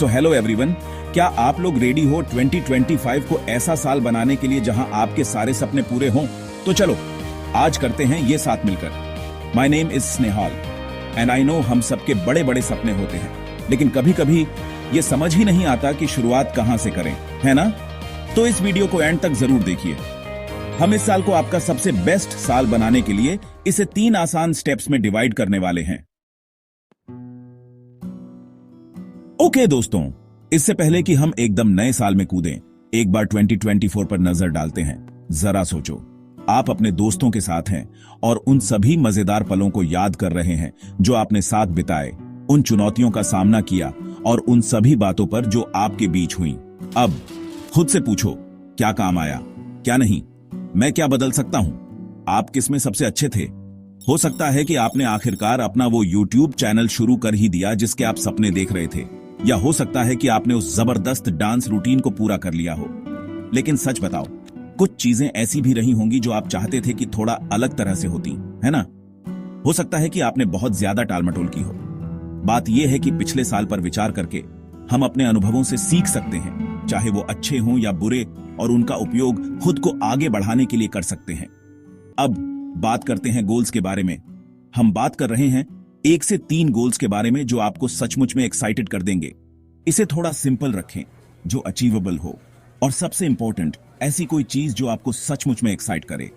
So hello everyone, क्या आप लोग रेडी हो 2025 को ऐसा साल बनाने के लिए जहां आपके सारे सपने पूरे हों? तो चलो आज करते हैं ये साथ मिलकर। My name is Snehal and I know हम सबके बड़े बड़े सपने होते हैं, लेकिन कभी कभी ये समझ ही नहीं आता कि शुरुआत कहां से करें, है ना? तो इस वीडियो को एंड तक जरूर देखिए। हम इस साल को आपका सबसे बेस्ट साल बनाने के लिए इसे 3 आसान स्टेप्स में डिवाइड करने वाले हैं। ओके दोस्तों, इससे पहले कि हम एकदम नए साल में कूदें, एक बार 2024 पर नजर डालते हैं। जरा सोचो, आप अपने दोस्तों के साथ हैं और उन सभी मजेदार पलों को याद कर रहे हैं जो आपने साथ बिताए, उन चुनौतियों का सामना किया और उन सभी बातों पर जो आपके बीच हुई। अब खुद से पूछो, क्या काम आया, क्या नहीं, मैं क्या बदल सकता हूं? आप किसमें सबसे अच्छे थे? हो सकता है कि आपने आखिरकार अपना वो YouTube चैनल शुरू कर ही दिया जिसके आप सपने देख रहे थे, या हो सकता है कि आपने उस जबरदस्त डांस रूटीन को पूरा कर लिया हो। लेकिन सच बताओ, कुछ चीजें ऐसी भी रही होंगी जो आप चाहते थे कि थोड़ा अलग तरह से होती, है ना? हो सकता है कि आपने बहुत ज्यादा टालमटोल की हो। बात यह है कि पिछले साल पर विचार करके हम अपने अनुभवों से सीख सकते हैं, चाहे वो अच्छे हों या बुरे, और उनका उपयोग खुद को आगे बढ़ाने के लिए कर सकते हैं। अब बात करते हैं गोल्स के बारे में। हम बात कर रहे हैं 1 से 3 गोल्स के बारे में जो आपको सचमुच में एक्साइटेड कर देंगे। इसे थोड़ा सिंपल रखें, जो अचीवेबल हो, और सबसे इंपॉर्टेंट, ऐसी कोई चीज जो आपको सचमुच में एक्साइट करे।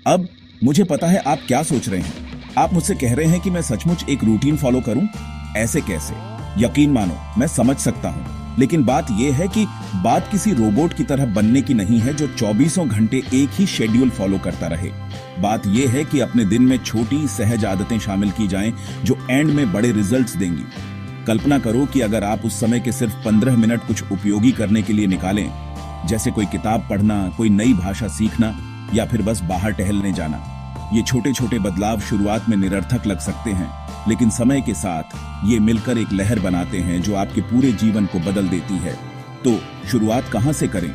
अब मुझे पता है आप क्या सोच रहे हैं। आप मुझसे कह रहे हैं कि मैं सचमुच एक रूटीन फॉलो करूं। ऐसे कैसे? यकीन मानो, मैं समझ सकता हूं, लेकिन बात यह है कि बात किसी रोबोट की तरह बनने की नहीं है जो 24 घंटे एक ही शेड्यूल फॉलो करता रहे। बात यह है कि अपने दिन में छोटी सहज आदतें शामिल की जाएं जो एंड में बड़े रिजल्ट्स देंगी। कल्पना करो कि अगर आप उस समय के सिर्फ 15 मिनट कुछ उपयोगी करने के लिए निकालें, जैसे कोई किताब पढ़ना, कोई नई भाषा सीखना, या फिर बस बाहर टहलने जाना। ये छोटे छोटे बदलाव शुरुआत में निरर्थक लग सकते हैं, लेकिन समय के साथ ये मिलकर एक लहर बनाते हैं जो आपके पूरे जीवन को बदल देती है। तो शुरुआत कहां से करें?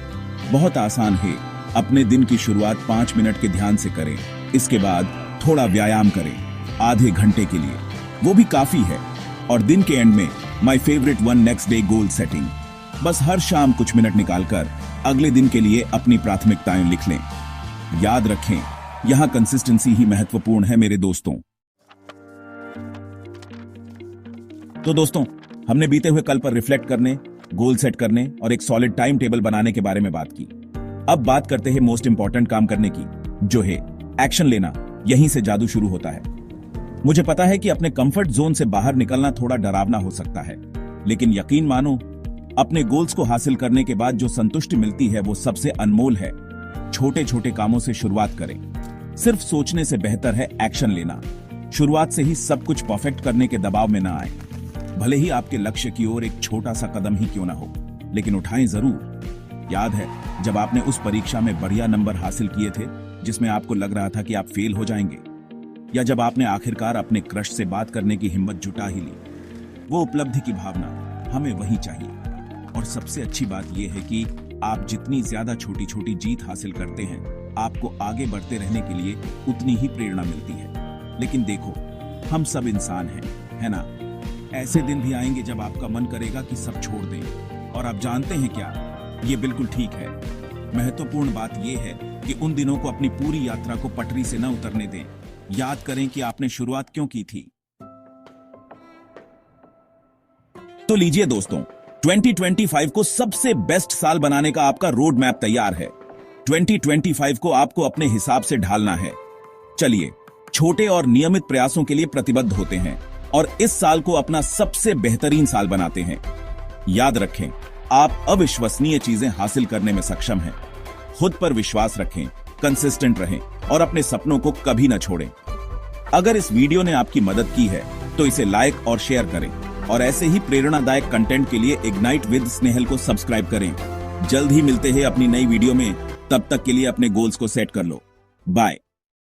बहुत आसान है। अपने दिन की शुरुआत 5 मिनट के ध्यान से करें। इसके बाद थोड़ा व्यायाम करें, आधे घंटे के लिए, वो भी काफी है। और दिन के एंड में my favourite one, next day goal setting. बस हर शाम कुछ मिनट निकालकर अगले दिन के लिए अपनी प्राथमिकताएं लिख लें। याद रखें, यहां कंसिस्टेंसी ही महत्वपूर्ण है मेरे दोस्तों। तो दोस्तों, हमने बीते हुए कल पर रिफ्लेक्ट करने, गोल सेट करने और एक सॉलिड टाइम टेबल बनाने के बारे में बात की। अब बात करते हैं मोस्ट इंपॉर्टेंट काम करने की, जो है एक्शन लेना। यहीं से जादू शुरू होता है। मुझे पता है कि अपने कंफर्ट जोन से बाहर निकलना थोड़ा डरावना हो सकता है, लेकिन यकीन मानो, अपने गोल्स को हासिल करने के बाद जो संतुष्टि मिलती है वो सबसे अनमोल है। छोटे छोटे कामों से शुरुआत करें। सिर्फ सोचने से बेहतर है एक्शन लेना। शुरुआत से ही सब कुछ परफेक्ट करने के दबाव में ना आए। भले ही आपके लक्ष्य की ओर एक छोटा सा कदम ही क्यों ना हो, लेकिन उठाएं जरूर। याद है जब आपने उस परीक्षा में बढ़िया नंबर हासिल किए थे जिसमें आपको लग रहा था कि आप फेल हो जाएंगे, या जब आपने आखिरकार अपने क्रश से बात करने की हिम्मत जुटा ही ली? वो उपलब्धि की भावना हमें वही चाहिए। और सबसे अच्छी बात यह है कि आप जितनी ज्यादा छोटी छोटी जीत हासिल करते हैं, आपको आगे बढ़ते रहने के लिए उतनी ही प्रेरणा मिलती है। लेकिन देखो, हम सब इंसान हैं, है ना? ऐसे दिन भी आएंगे जब आपका मन करेगा कि सब छोड़ दें। और आप जानते हैं क्या, ये बिल्कुल ठीक है। महत्वपूर्ण बात यह है कि उन दिनों को अपनी पूरी यात्रा को पटरी से न उतरने दें। याद करें कि आपने शुरुआत क्यों की थी। तो लीजिए दोस्तों, 2025 को सबसे बेस्ट साल बनाने का आपका रोड मैप तैयार है। 2025 को आपको अपने हिसाब से ढालना है। चलिए, छोटे और नियमित प्रयासों के लिए प्रतिबद्ध होते हैं और इस साल को अपना सबसे बेहतरीन साल बनाते हैं। याद रखें, आप अविश्वसनीय चीजें हासिल करने में सक्षम हैं। खुद पर विश्वास रखें, कंसिस्टेंट रहें और अपने सपनों को कभी न छोड़ें। अगर इस वीडियो ने आपकी मदद की है तो इसे लाइक और शेयर करें, और ऐसे ही प्रेरणादायक कंटेंट के लिए इग्नाइट विद स्नेहल को सब्सक्राइब करें। जल्द ही मिलते हैं अपनी नई वीडियो में। तब तक के लिए अपने गोल्स को सेट कर लो। बाय।